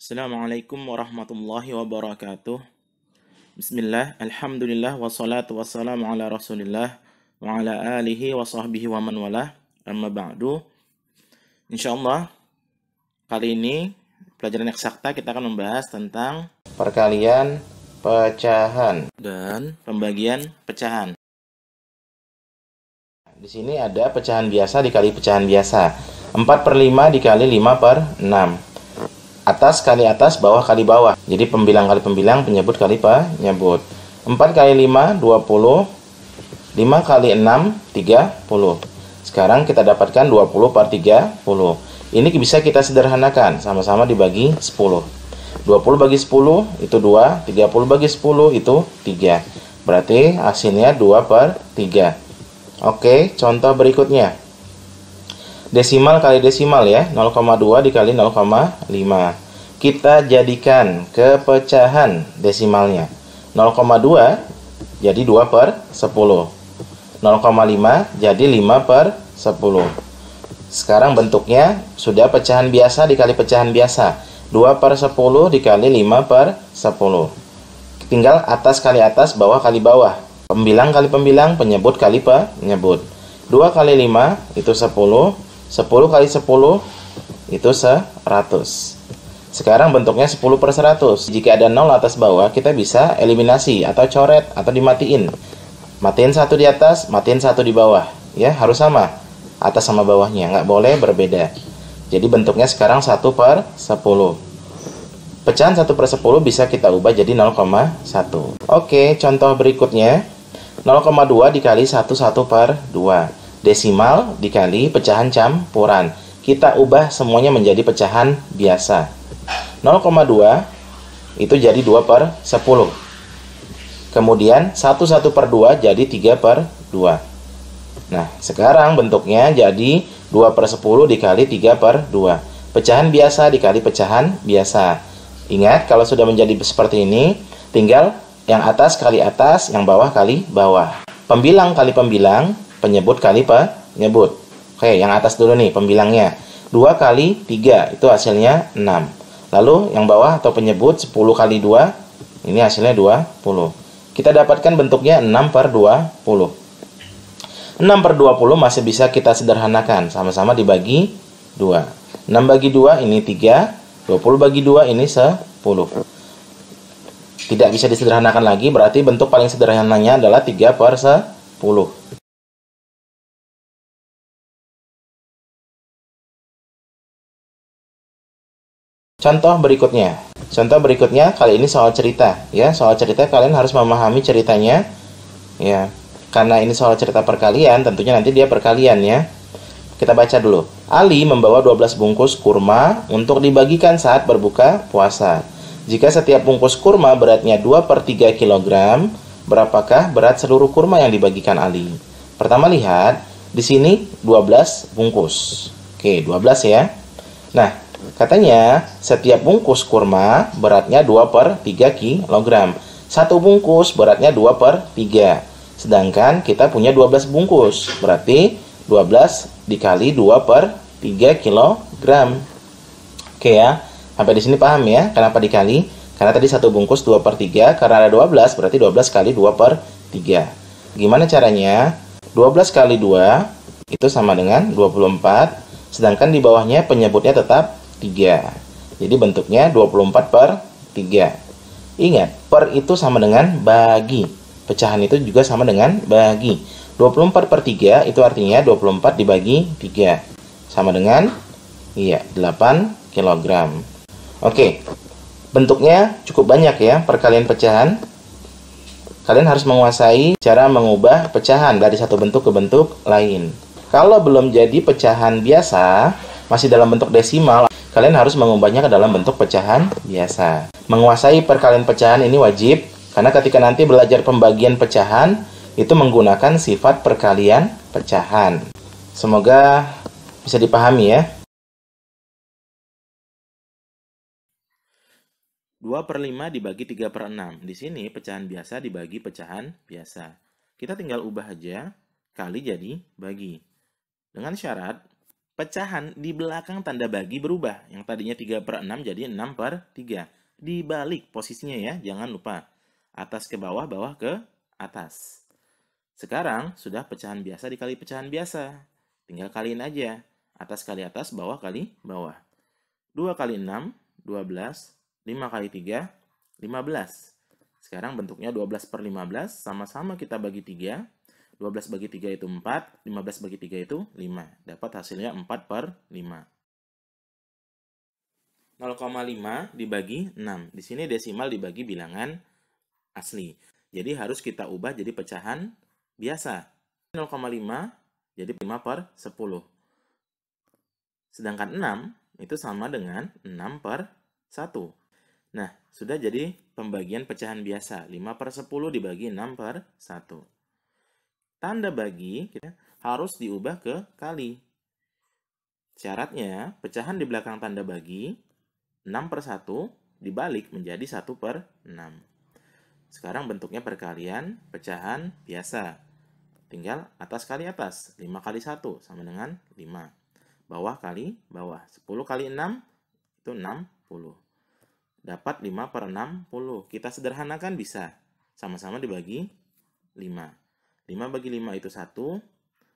Assalamualaikum warahmatullahi wabarakatuh. Bismillah, alhamdulillah, wassalatu wassalamu ala rasulillah wa ala alihi wa sahbihi wa man walah. Amma ba'du. Insyaallah, kali ini pelajaran eksakta kita akan membahas tentang perkalian pecahan dan pembagian pecahan. Di sini ada pecahan biasa dikali pecahan biasa. 4/5 dikali 5/6. Atas kali atas, bawah kali bawah. Jadi pembilang kali pembilang, penyebut kali penyebut. 4 kali 5, 20. 5 kali 6, 30. Sekarang kita dapatkan 20/30. Ini bisa kita sederhanakan, sama-sama dibagi 10. 20 bagi 10 itu 2, 30 bagi 10 itu 3. Berarti hasilnya 2/3. Oke, contoh berikutnya. Desimal kali desimal ya, 0,2 dikali 0,5. Kita jadikan ke pecahan desimalnya. 0,2 jadi 2/10. 0,5 jadi 5/10. Sekarang bentuknya sudah pecahan biasa dikali pecahan biasa. 2/10 dikali 5/10. Tinggal atas kali atas, bawah kali bawah. Pembilang kali pembilang, penyebut kali penyebut. 2 kali 5 itu 10. 10 kali 10 itu 100. Sekarang bentuknya 10/100. Jika ada 0 atas bawah, kita bisa eliminasi atau coret atau dimatiin. Matiin satu di atas, matiin satu di bawah. Ya, harus sama. Atas sama bawahnya, nggak boleh berbeda. Jadi bentuknya sekarang 1/10. Pecahan 1/10 bisa kita ubah jadi 0,1. Oke, contoh berikutnya. 0,2 dikali 1/2. Desimal dikali pecahan campuran. Kita ubah semuanya menjadi pecahan biasa. 0,2 itu jadi 2/10. Kemudian 1/2 jadi 3/2. Nah, sekarang bentuknya jadi 2/10 dikali 3/2. Pecahan biasa dikali pecahan biasa. Ingat, kalau sudah menjadi seperti ini, tinggal yang atas kali atas, yang bawah kali bawah. Pembilang kali pembilang, penyebut kali penyebut. Oke, yang atas dulu nih pembilangnya. 2 kali 3 itu hasilnya 6. Lalu yang bawah atau penyebut 10 kali 2, ini hasilnya 20. Kita dapatkan bentuknya 6/20. 6/20 masih bisa kita sederhanakan, sama-sama dibagi 2. 6 bagi 2 ini 3, 20 bagi 2 ini 10. Tidak bisa disederhanakan lagi, berarti bentuk paling sederhananya adalah 3/10. Contoh berikutnya. Contoh berikutnya kali ini soal cerita, ya. Soal cerita kalian harus memahami ceritanya, ya. Karena ini soal cerita perkalian, tentunya nanti dia perkalian ya. Kita baca dulu. Ali membawa 12 bungkus kurma untuk dibagikan saat berbuka puasa. Jika setiap bungkus kurma beratnya 2/3 kg, berapakah berat seluruh kurma yang dibagikan Ali? Pertama lihat, di sini 12 bungkus. Oke, 12 ya. Nah, katanya setiap bungkus kurma beratnya 2/3 kg. Satu bungkus beratnya 2/3. Sedangkan kita punya 12 bungkus. Berarti 12 dikali 2/3 kg. Oke ya. Sampai di sini paham ya? Kenapa dikali? Karena tadi satu bungkus 2/3. Karena ada 12 berarti 12 kali 2/3. Gimana caranya? 12 kali 2 itu sama dengan 24. Sedangkan di bawahnya penyebutnya tetap 3. Jadi bentuknya 24/3. Ingat, per itu sama dengan bagi. Pecahan itu juga sama dengan bagi. 24/3 itu artinya 24 dibagi 3. Sama dengan 8 kg. Oke. Bentuknya cukup banyak ya, perkalian pecahan. Kalian harus menguasai cara mengubah pecahan dari satu bentuk ke bentuk lain. Kalau belum jadi pecahan biasa, masih dalam bentuk desimal, kalian harus mengubahnya ke dalam bentuk pecahan biasa. Menguasai perkalian pecahan ini wajib, karena ketika nanti belajar pembagian pecahan, itu menggunakan sifat perkalian pecahan. Semoga bisa dipahami ya. 2/5 dibagi 3/6. Di sini pecahan biasa dibagi pecahan biasa. Kita tinggal ubah aja, kali jadi bagi. Dengan syarat Pecahan di belakang tanda bagi berubah. Yang tadinya 3/6 jadi 6/3. Dibalik posisinya ya, jangan lupa. Atas ke bawah, bawah ke atas. Sekarang sudah pecahan biasa dikali pecahan biasa. Tinggal kaliin aja. Atas kali atas, bawah kali bawah. 2 kali 6, 12. 5 kali 3, 15. Sekarang bentuknya 12/15. Sama-sama kita bagi 3. 12 bagi 3 itu 4, 15 bagi 3 itu 5. Dapat hasilnya 4/5. 0,5 dibagi 6. Di sini desimal dibagi bilangan asli. Jadi harus kita ubah jadi pecahan biasa. 0,5 jadi 5/10. Sedangkan 6 itu sama dengan 6/1. Nah, sudah jadi pembagian pecahan biasa. 5/10 dibagi 6/1. Tanda bagi harus diubah ke kali. Syaratnya, pecahan di belakang tanda bagi 6/1 dibalik menjadi 1/6. Sekarang bentuknya perkalian pecahan biasa. Tinggal atas kali atas. 5 kali 1 sama dengan 5. Bawah kali bawah. 10 kali 6 itu 60. Dapat 5/60. Kita sederhanakan bisa. Sama-sama dibagi 5. 5 bagi 5 itu 1,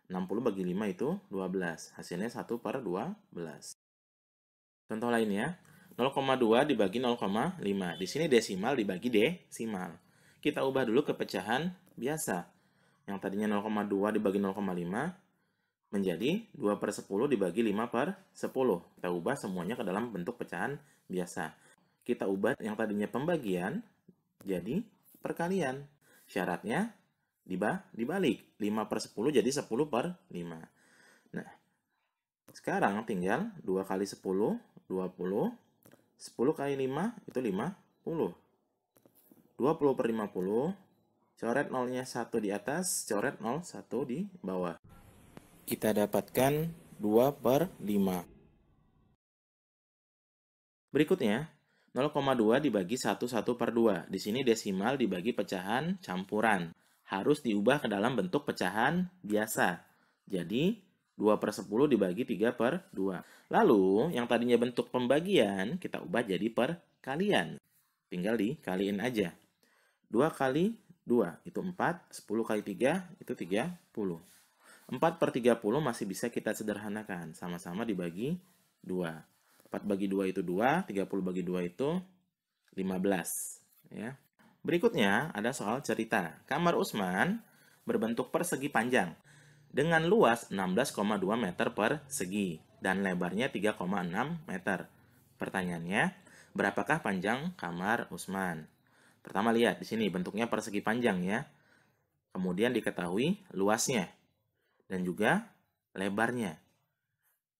60 bagi 5 itu 12. Hasilnya 1/12. Contoh lainnya, 0,2 dibagi 0,5. Di sini desimal dibagi desimal. Kita ubah dulu ke pecahan biasa. Yang tadinya 0,2 dibagi 0,5 menjadi 2/10 dibagi 5/10. Kita ubah semuanya ke dalam bentuk pecahan biasa. Kita ubah yang tadinya pembagian jadi perkalian. Syaratnya dibalik. 5/10 jadi 10/5. Nah, sekarang tinggal 2 kali 10, 20. 10 kali 5 itu 50. 20/50. Coret nolnya 1 di atas, coret 0, 1 di bawah. Kita dapatkan 2/5. Berikutnya, 0,2 dibagi 1/2. Di sini desimal dibagi pecahan campuran. Harus diubah ke dalam bentuk pecahan biasa. Jadi, 2/10 dibagi 3/2. Lalu, yang tadinya bentuk pembagian, kita ubah jadi perkalian. Tinggal dikaliin aja. 2 kali 2, itu 4. 10 kali 3, itu 30. 4/30 masih bisa kita sederhanakan. Sama-sama dibagi 2. 4 bagi 2 itu 2, 30 bagi 2 itu 15. Ya. Berikutnya ada soal cerita. Kamar Usman berbentuk persegi panjang dengan luas 16,2 meter persegi dan lebarnya 3,6 meter. Pertanyaannya, berapakah panjang kamar Usman? Pertama lihat di sini bentuknya persegi panjang ya. Kemudian diketahui luasnya dan juga lebarnya.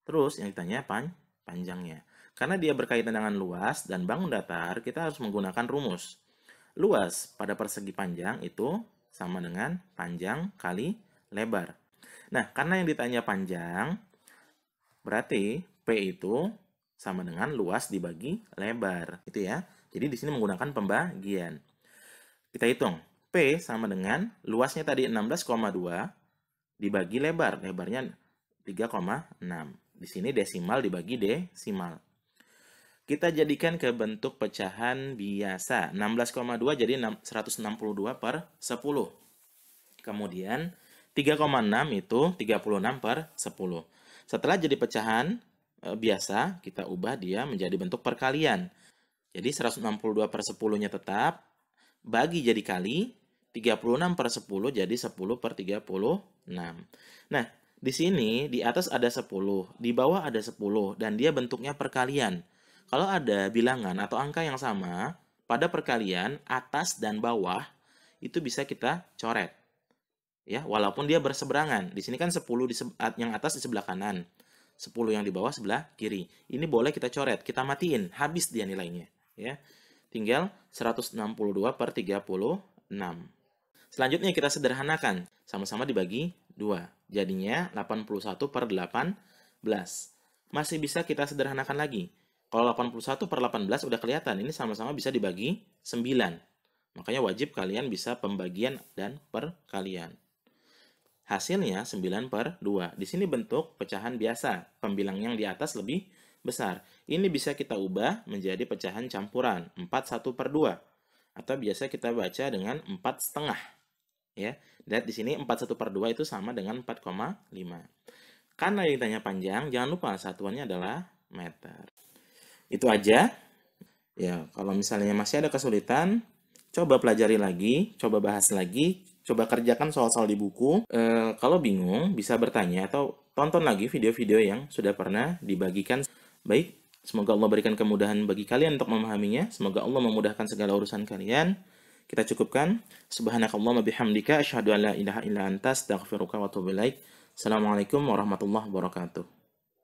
Terus yang ditanya panjangnya. Karena dia berkaitan dengan luas dan bangun datar, kita harus menggunakan rumus. Luas pada persegi panjang itu sama dengan panjang kali lebar. Nah, karena yang ditanya panjang, berarti P itu sama dengan luas dibagi lebar. Itu ya. Jadi di sini menggunakan pembagian. Kita hitung. P sama dengan luasnya tadi 16,2 dibagi lebar. Lebarnya 3,6. Di sini desimal dibagi desimal. Kita jadikan ke bentuk pecahan biasa. 16,2 jadi 162/10. Kemudian 3,6 itu 36/10. Setelah jadi pecahan biasa, kita ubah dia menjadi bentuk perkalian. Jadi 162/10-nya tetap, bagi jadi kali, 36/10 jadi 10/36. Nah, di sini di atas ada 10, di bawah ada 10, dan dia bentuknya perkalian. Kalau ada bilangan atau angka yang sama, pada perkalian atas dan bawah itu bisa kita coret. Ya, walaupun dia berseberangan. Di sini kan 10 yang atas di sebelah kanan, 10 yang di bawah sebelah kiri. Ini boleh kita coret, kita matiin, habis dia nilainya, ya. Tinggal 162/36. Selanjutnya kita sederhanakan, sama-sama dibagi 2. Jadinya 81/18. Masih bisa kita sederhanakan lagi. Kalau 81/18 udah kelihatan, ini sama-sama bisa dibagi 9. Makanya wajib kalian bisa pembagian dan perkalian. Hasilnya 9/2. Di sini bentuk pecahan biasa, pembilang yang di atas lebih besar. Ini bisa kita ubah menjadi pecahan campuran, 4/1/2. Atau biasa kita baca dengan 4,5. Ya, lihat di sini 4/1/2 itu sama dengan 4,5. Karena ditanya panjang, jangan lupa satuannya adalah meter. Itu aja. Ya, kalau misalnya masih ada kesulitan, coba pelajari lagi, coba bahas lagi, coba kerjakan soal-soal di buku. Kalau bingung, bisa bertanya atau tonton lagi video-video yang sudah pernah dibagikan. Baik, semoga Allah berikan kemudahan bagi kalian untuk memahaminya. Semoga Allah memudahkan segala urusan kalian. Kita cukupkan. Subhanakallahumma bihamdika asyhadu an la ilaha illa anta astaghfiruka wa atubu ilaik. Assalamualaikum warahmatullahi wabarakatuh.